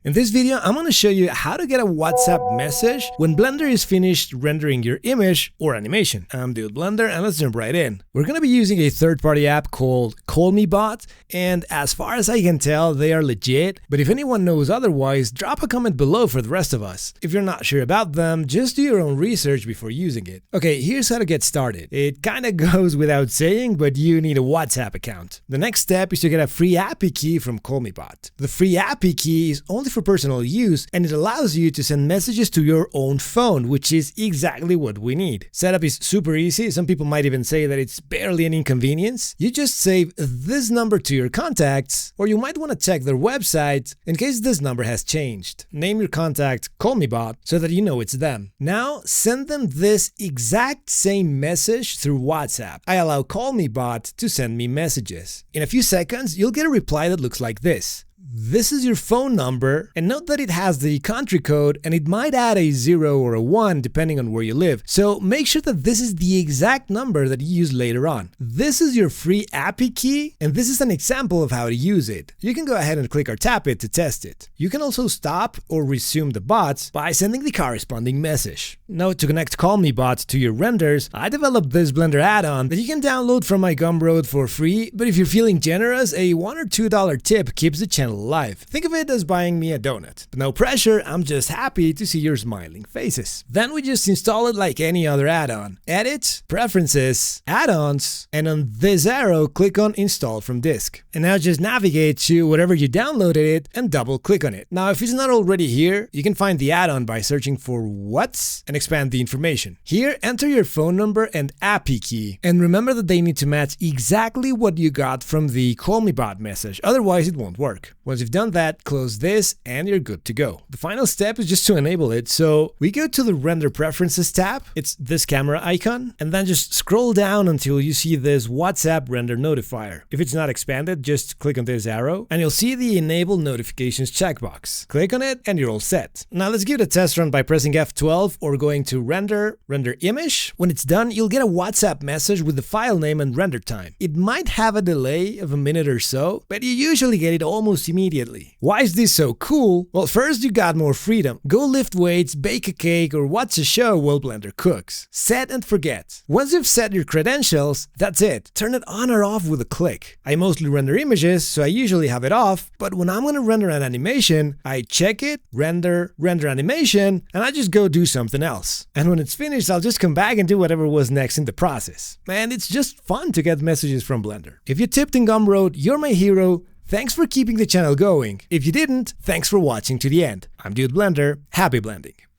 In this video, I'm going to show you how to get a WhatsApp message when Blender is finished rendering your image or animation. I'm Dude Blender, and let's jump right in. We're going to be using a third-party app called CallMeBot, and as far as I can tell, they are legit, but if anyone knows otherwise, drop a comment below for the rest of us. If you're not sure about them, just do your own research before using it. Okay, here's how to get started. It kinda goes without saying, but you need a WhatsApp account. The next step is to get a free API key from CallMeBot. The free API key is only for personal use, and it allows you to send messages to your own phone, which is exactly what we need. Setup is super easy. Some people might even say that it's barely an inconvenience. You just save this number to your contacts, or you might want to check their website in case this number has changed. Name your contact CallMeBot so that you know it's them. Now send them this exact same message through WhatsApp. I allow CallMeBot to send me messages. In a few seconds, you'll get a reply that looks like this. This is your phone number, and note that it has the country code and it might add a 0 or a 1 depending on where you live. So make sure that this is the exact number that you use later on. This is your free API key, and this is an example of how to use it. You can go ahead and click or tap it to test it. You can also stop or resume the bots by sending the corresponding message. Now, to connect CallMeBot to your renders, I developed this Blender add-on that you can download from my Gumroad for free, but if you're feeling generous, a $1 or $2 tip keeps the channel alive. Think of it as buying me a donut. But no pressure, I'm just happy to see your smiling faces. Then we just install it like any other add-on. Edit, Preferences, Add-ons, and on this arrow, click on Install from Disk. And now just navigate to wherever you downloaded it and double click on it. Now, if it's not already here, you can find the add-on by searching for What's and expand the information. Here, enter your phone number and API key. And remember that they need to match exactly what you got from the CallMeBot message, otherwise it won't work. Once you've done that, close this and you're good to go. The final step is just to enable it. So we go to the Render Preferences tab, it's this camera icon, and then just scroll down until you see this WhatsApp Render Notifier. If it's not expanded, just click on this arrow and you'll see the Enable Notifications checkbox. Click on it and you're all set. Now let's give it a test run by pressing F12 or going to Render Image. When it's done, you'll get a WhatsApp message with the file name and render time. It might have a delay of a minute or so, but you usually get it almost immediately. Why is this so cool? Well, first you got more freedom. Go lift weights, bake a cake, or watch a show while Blender cooks. Set and forget. Once you've set your credentials, that's it. Turn it on or off with a click. I mostly render images, so I usually have it off, but when I'm gonna render an animation, I check it, render animation, and I just go do something else. And when it's finished, I'll just come back and do whatever was next in the process. And it's just fun to get messages from Blender. If you tipped in Gumroad, you're my hero. Thanks for keeping the channel going. If you didn't, thanks for watching to the end. I'm Dude Blender. Happy blending.